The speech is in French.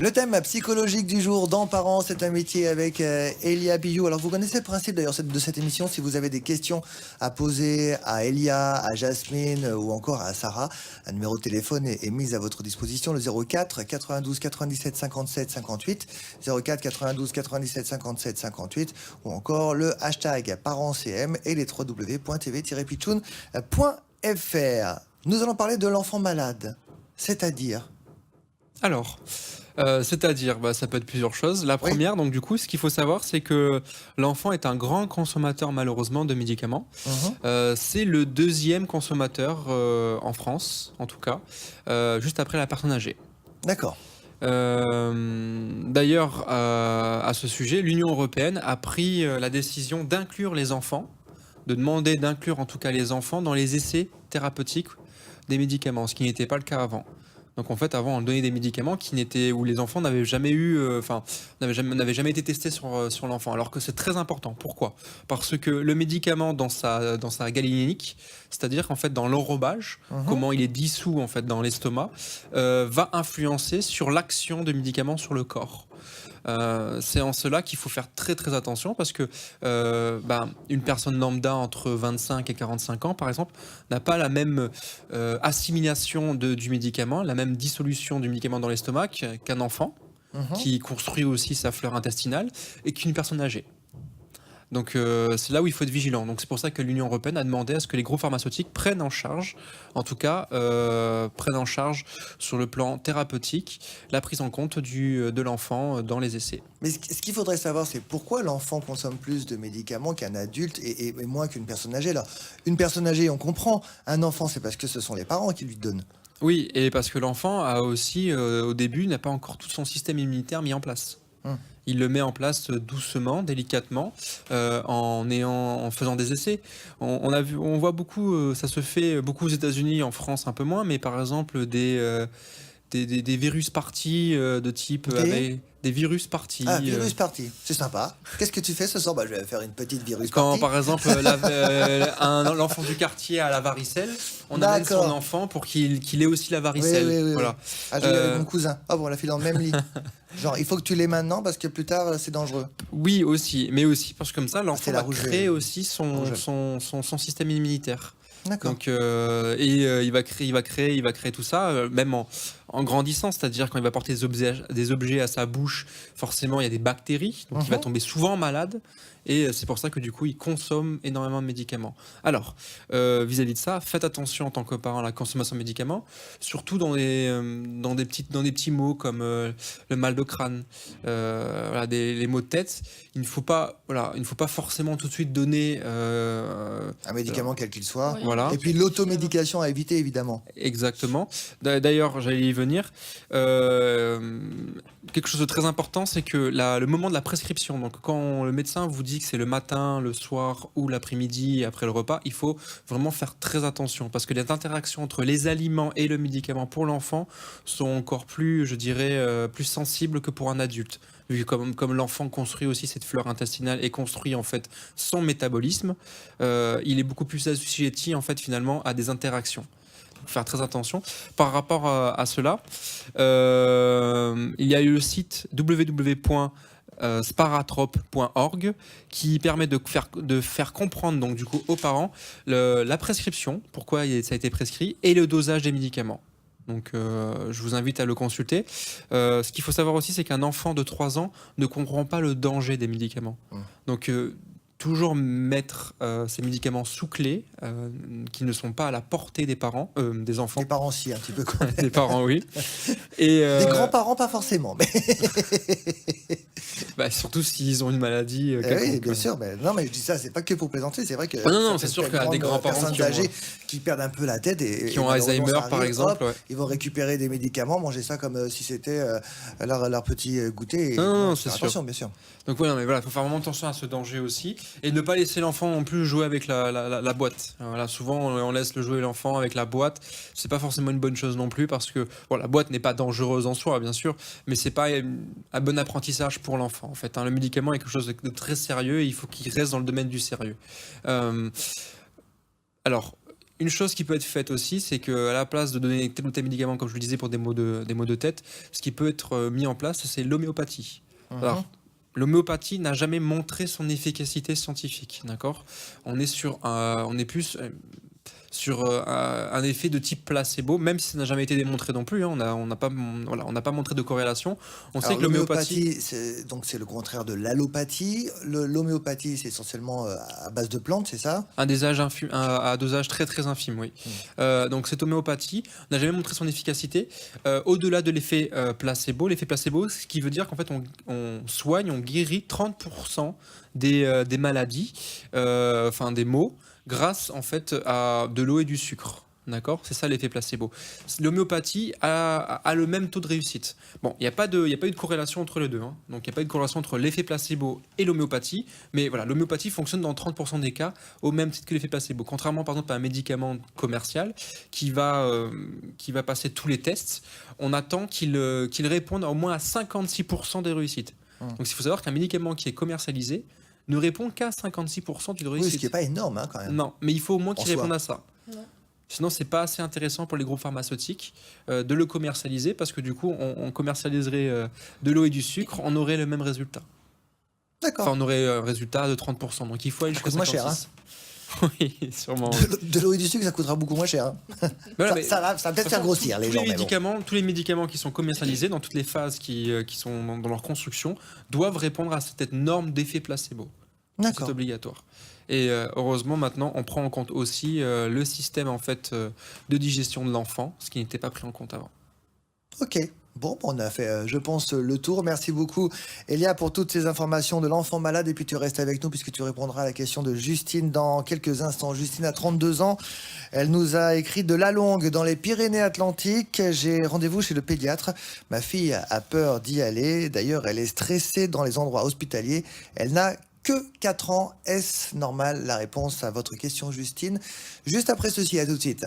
Le thème psychologique du jour dans Parents, c'est un métier avec Elia Biyou. Alors vous connaissez le principe d'ailleurs de cette émission. Si vous avez des questions à poser à Elia, à Jasmine ou encore à Sarah, un numéro de téléphone est mis à votre disposition, le 04 92 97 57 58, 04 92 97 57 58 ou encore le hashtag ParentsCM et les www.tv-pitchoun.fr. Nous allons parler de l'enfant malade, c'est-à-dire... Alors, c'est-à-dire, ça peut être plusieurs choses. La Oui. première, donc du coup, ce qu'il faut savoir, c'est que l'enfant est un grand consommateur, malheureusement, de médicaments. C'est le deuxième consommateur en France, en tout cas, juste après la personne âgée. D'accord. D'ailleurs, à ce sujet, l'Union européenne a pris la décision d'inclure les enfants, de demander d'inclure en tout cas les enfants dans les essais thérapeutiques des médicaments, ce qui n'était pas le cas avant. Donc en fait, avant, on donnait des médicaments où les enfants n'avaient jamais n'avaient jamais été testés sur l'enfant, alors que c'est très important. Pourquoi ? Parce que le médicament dans sa galénique, c'est-à-dire en fait dans l'enrobage, comment il est dissous en fait dans l'estomac, va influencer sur l'action du médicament sur le corps. C'est en cela qu'il faut faire très très attention parce que une personne lambda entre 25 et 45 ans par exemple n'a pas la même assimilation du médicament, la même dissolution du médicament dans l'estomac qu'un enfant qui construit aussi sa flore intestinale et qu'une personne âgée. Donc c'est là où il faut être vigilant. Donc c'est pour ça que l'Union européenne a demandé à ce que les gros pharmaceutiques prennent en charge, en tout cas prennent en charge sur le plan thérapeutique, la prise en compte de l'enfant dans les essais. Mais ce qu'il faudrait savoir, c'est pourquoi l'enfant consomme plus de médicaments qu'un adulte et moins qu'une personne âgée. Alors, une personne âgée, on comprend. Un enfant, c'est parce que ce sont les parents qui lui donnent. Oui, et parce que l'enfant a aussi, au début, n'a pas encore tout son système immunitaire mis en place. Il le met en place doucement, délicatement, en faisant des essais. On voit beaucoup, ça se fait beaucoup aux États-Unis, en France un peu moins, mais par exemple des virus parties de type des virus parties. Ah, virus party, c'est sympa. Qu'est-ce que tu fais ce soir ? Je vais faire une petite virus Quand party. par exemple l'enfant du quartier a la varicelle, on amène son enfant pour qu'il ait aussi la varicelle. Oui. Voilà. Ah, j'ai avec mon cousin. Ah bon, on l'a fait dans le même lit. Genre, il faut que tu l'aies maintenant parce que plus tard, c'est dangereux. Oui, aussi. Mais aussi parce que comme ça, l'enfant va créer aussi son système immunitaire. D'accord. Donc, il va créer tout ça, même en grandissant, c'est-à-dire quand il va porter des objets à sa bouche, forcément il y a des bactéries, donc il va tomber souvent malade, et c'est pour ça que du coup il consomme énormément de médicaments. Alors, vis-à-vis de ça, faites attention en tant que parent à la consommation de médicaments, surtout dans des petits mots comme le mal de crâne, les maux de tête. Il ne faut pas forcément tout de suite donner un médicament quel qu'il soit. Voilà. Et puis l'automédication à éviter, évidemment. Exactement. D'ailleurs, j'allais y venir. Quelque chose de très important, c'est que le moment de la prescription, donc quand le médecin vous dit que c'est le matin, le soir ou l'après-midi après le repas, il faut vraiment faire très attention parce que les interactions entre les aliments et le médicament pour l'enfant sont encore plus, je dirais, plus sensibles que pour un adulte. Vu que comme l'enfant construit aussi cette flore intestinale et construit en fait son métabolisme, il est beaucoup plus assujetti en fait finalement à des interactions. Donc, faire très attention. Par rapport à cela, il y a eu le site www.sparatrope.org qui permet de faire comprendre donc du coup aux parents la prescription, pourquoi ça a été prescrit, et le dosage des médicaments. Donc je vous invite à le consulter. Ce qu'il faut savoir aussi, c'est qu'un enfant de 3 ans ne comprend pas le danger des médicaments. Donc toujours mettre ces médicaments sous clé, qui ne sont pas à la portée des parents, des enfants. Des parents si, un petit peu quand même. Des parents, oui. Et, des grands-parents, pas forcément. Mais... surtout s'ils ont une maladie. Oui, bien sûr. Mais non, mais je dis ça, c'est pas que pour plaisanter. C'est vrai que non, c'est sûr qu'il y a des grands-parents personnes âgées qui perdent un peu la tête qui ont Alzheimer, par exemple. Ils vont récupérer des médicaments, manger ça comme si c'était leur petit goûter. Non, c'est sûr. Attention, bien sûr. Donc voilà, mais voilà, faut faire vraiment attention à ce danger aussi et ne pas laisser l'enfant non plus jouer avec la boîte. Voilà, souvent on laisse jouer l'enfant avec la boîte. C'est pas forcément une bonne chose non plus parce que la boîte n'est pas dangereuse en soi, bien sûr, mais c'est pas un bon apprentissage pour l'enfant. En fait, le médicament est quelque chose de très sérieux et il faut qu'il reste dans le domaine du sérieux. Alors. Une chose qui peut être faite aussi, c'est qu'à la place de donner tel ou tel médicament, comme je le disais pour des maux de tête, ce qui peut être mis en place, c'est l'homéopathie. Alors, l'homéopathie n'a jamais montré son efficacité scientifique, d'accord? On est plus sur un effet de type placebo, même si ça n'a jamais été démontré non plus, hein. On n'a pas, voilà, on n'a pas montré de corrélation. On sait Alors, que l'homéopathie, l'homéopathie, c'est le contraire de l'allopathie. L'homéopathie, c'est essentiellement à base de plantes, c'est ça? à dosage très très infime, oui. Donc cette homéopathie n'a jamais montré son efficacité au-delà de l'effet placebo, ce qui veut dire qu'en fait on soigne, on guérit 30% des maladies, enfin des maux, grâce en fait à de l'eau et du sucre. D'accord? C'est ça l'effet placebo. L'homéopathie a le même taux de réussite. Bon, il n'y a pas eu de corrélation entre les deux, hein. Donc il n'y a pas eu de corrélation entre l'effet placebo et l'homéopathie. Mais voilà, l'homéopathie fonctionne dans 30% des cas au même titre que l'effet placebo. Contrairement par exemple à un médicament commercial qui va passer tous les tests, on attend qu'il réponde au moins à 56% des réussites. Donc il faut savoir qu'un médicament qui est commercialisé ne répond qu'à 56% d'une Oui, réussite. ce qui n'est pas énorme hein, quand même. Non, mais il faut au moins qu'il En soi. réponde à ça. Sinon, c'est pas assez intéressant pour les groupes pharmaceutiques de le commercialiser parce que du coup, on commercialiserait de l'eau et du sucre, on aurait le même résultat. D'accord. Enfin, on aurait un résultat de 30%. Donc, il faut aller Ça jusqu'à coûte moins cher, 56. Oui, sûrement. De l'eau et du sucre, ça coûtera beaucoup moins cher. Hein. Voilà, mais Ça va peut-être faire grossir les gens. Mais bon. tous les médicaments qui sont commercialisés dans toutes les phases qui sont dans leur construction doivent répondre à cette norme d'effet placebo. C'est D'accord. obligatoire. Et heureusement, maintenant, on prend en compte aussi le système en fait de digestion de l'enfant, ce qui n'était pas pris en compte avant. Ok. Bon, on a fait, je pense, le tour. Merci beaucoup, Elia, pour toutes ces informations de l'enfant malade. Et puis, tu restes avec nous puisque tu répondras à la question de Justine dans quelques instants. Justine a 32 ans. Elle nous a écrit de la longue dans les Pyrénées-Atlantiques. J'ai rendez-vous chez le pédiatre. Ma fille a peur d'y aller. D'ailleurs, elle est stressée dans les endroits hospitaliers. Elle n'a que 4 ans. Est-ce normal? La réponse à votre question, Justine, juste après ceci. À tout de suite.